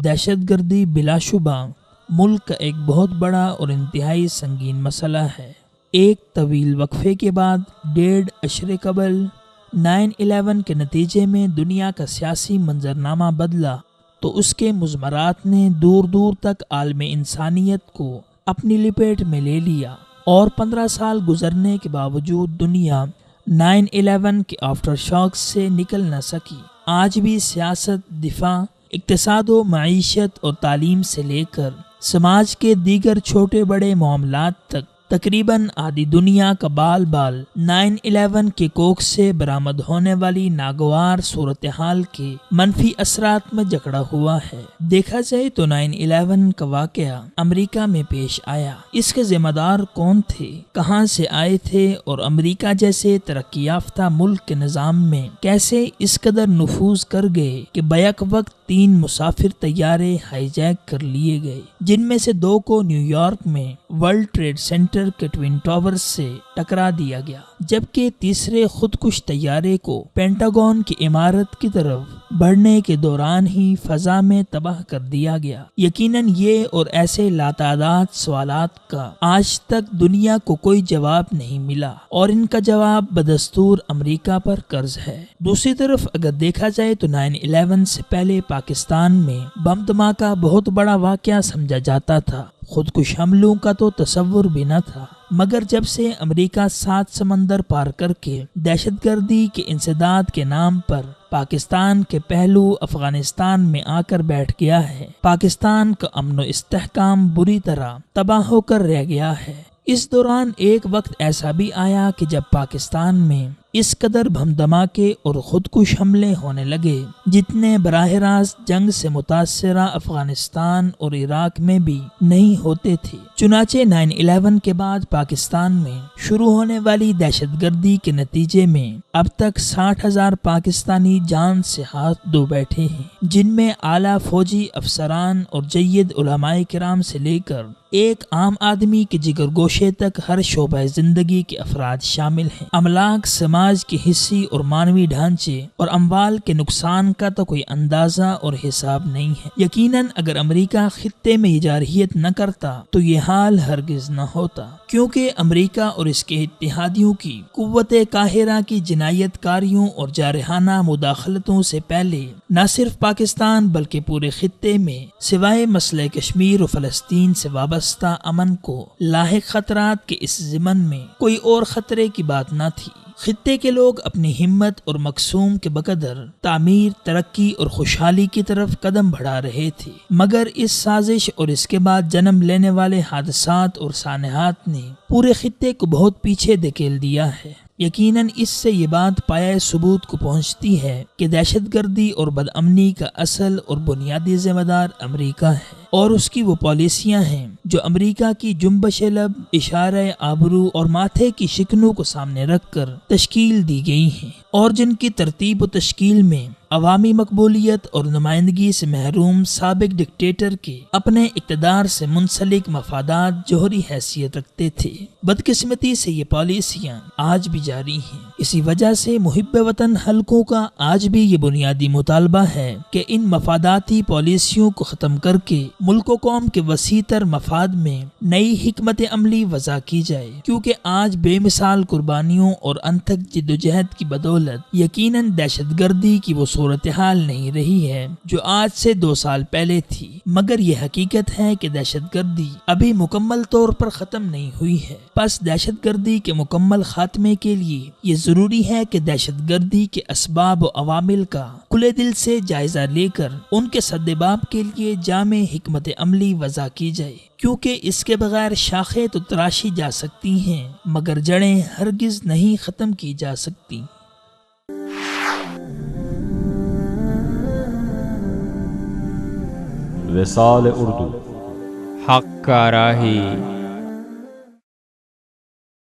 دہشت گردی بلا شبہ ملک کا ایک بہت بڑا اور انتہائی سنگین مسئلہ ہے۔ ایک طویل وقفے کے بعد 1.5 عشرے قبل 9/11 کے نتیجے میں دنیا کا سیاسی منظرنامہ بدلا تو اس کے مضمرات نے دور دور تک عالم انسانیت کو اپنی لپیٹ میں لے لیا، اور 15 سال گزرنے کے باوجود دنیا 9/11 کے آفٹر شاکس سے نکل نہ سکی۔ آج بھی سیاست، دفاع، اقتصاد و معیشت اور تعلیم سے لے کر سماج کے دیگر چھوٹے بڑے معاملات تک تقریباً آدھی دنیا کا بال 9/11 کے کوکھ سے برآمد ہونے والی ناگوار صورتحال کے منفی اثرات میں جکڑا ہوا ہے۔ دیکھا جائے تو 9/11 کا واقعہ امریکہ میں پیش آیا۔ اس کے ذمہ دار کون تھے، کہاں سے آئے تھے، اور امریکہ جیسے ترقی یافتہ ملک کے نظام میں کیسے اس قدر نفوذ کر گئے کہ بیک وقت 3 مسافر طیارے ہائی جیک کر لیے گئے، جن میں سے 2 کو نیو یارک میں ورلڈ ٹریڈ سینٹر کے ٹوین ٹاورز سے ٹکرا دیا گیا، جبکہ تیسرے خودکش طیارے کو پینٹاگون کی عمارت کی طرف بڑھنے کے دوران ہی فضا میں تباہ کر دیا گیا۔ یقیناً یہ اور ایسے لاتعداد سوالات کا آج تک دنیا کو کوئی جواب نہیں ملا، اور ان کا جواب بدستور امریکہ پر قرض ہے۔ دوسری طرف اگر دیکھا جائے تو 9/11 سے پہلے پاکستان میں بم دھماکہ بہت بڑا واقعہ سمجھا جاتا تھا، خودکش حملوں کا تو تصور بھی نہ تھا، مگر جب سے امریکہ 7 سمندر پار کر کے دہشت گردی کے انسداد کے نام پر پاکستان کے پہلو افغانستان میں آ کر بیٹھ گیا ہے، پاکستان کا امن و استحکام بری طرح تباہ ہو کر رہ گیا ہے۔ اس دوران ایک وقت ایسا بھی آیا کہ جب پاکستان میں اس قدر بم دھماکے اور خودکش حملے ہونے لگے جتنے براہ راست جنگ سے متاثرہ افغانستان اور عراق میں بھی نہیں ہوتے تھے۔ چنانچہ 9/11 کے بعد پاکستان میں شروع ہونے والی دہشت گردی کے نتیجے میں اب تک 60,000 پاکستانی جان سے ہاتھ دھو بیٹھے ہیں، جن میں اعلیٰ فوجی افسران اور جید علماء کرام سے لے کر ایک عام آدمی کے جگر گوشے تک ہر شعبہ زندگی کے افراد شامل ہیں۔ املاک، سماج کے حصی اور مانوی ڈھانچے اور اموال کے نقصان کا تو کوئی اندازہ اور حساب نہیں ہے۔ یقیناً اگر امریکہ خطے میں یہ جارحیت نہ کرتا تو یہ حال ہرگز نہ ہوتا، کیونکہ امریکہ اور اس کے اتحادیوں کی قوت قاہرہ کی جنایت کاریوں اور جارحانہ مداخلتوں سے پہلے نہ صرف پاکستان بلکہ پورے خطے میں سوائے مسئلہ کشمیر و فلسطین سے وابستہ امن کو لاحق خطرات کے اس ضمن میں کوئی اور خطرے کی بات نہ تھی۔ خطے کے لوگ اپنی ہمت اور مقصوم کے بقدر تعمیر، ترقی اور خوشحالی کی طرف قدم بڑھا رہے تھے، مگر اس سازش اور اس کے بعد جنم لینے والے حادثات اور سانحات نے پورے خطے کو بہت پیچھے دھکیل دیا ہے۔ یقیناً اس سے یہ بات پایہ ثبوت کو پہنچتی ہے کہ دہشت گردی اور بدامنی کا اصل اور بنیادی ذمہ دار امریکہ ہے، اور اس کی وہ پالیسیاں ہیں جو امریکہ کی جنبش لب، اشارہ آبرو اور ماتھے کی شکنوں کو سامنے رکھ کر تشکیل دی گئی ہیں، اور جن کی ترتیب و تشکیل میں عوامی مقبولیت اور نمائندگی سے محروم سابق ڈکٹیٹر کے اپنے اقتدار سے منسلک مفادات جوہری حیثیت رکھتے تھے۔ بدقسمتی سے یہ پالیسیاں آج بھی جاری ہیں۔ اسی وجہ سے محب وطن حلقوں کا آج بھی یہ بنیادی مطالبہ ہے کہ ان مفاداتی پالیسیوں کو ختم کر کے ملک و قوم کے وسیع تر مفاد میں نئی حکمت عملی وضع کی جائے، کیونکہ آج بے مثال قربانیوں اور انتھک جدوجہد کی بدولت یقیناً دہشت گردی کی وہ صورتحال نہیں رہی ہے جو آج سے 2 سال پہلے تھی، مگر یہ حقیقت ہے کہ دہشت گردی ابھی مکمل طور پر ختم نہیں ہوئی ہے۔ پس دہشت گردی کے مکمل خاتمے کے لیے یہ ضروری ہے کہ دہشت گردی کے اسباب و عوامل کا کھلے دل سے جائزہ لے کر ان کے سدباب کے لیے جامع حکمت عملی وضع کی جائے، کیونکہ اس کے بغیر شاخیں تو تراشی جا سکتی ہیں مگر جڑیں ہرگز نہیں ختم کی جا سکتی۔ وصال اردو، حق کا راہی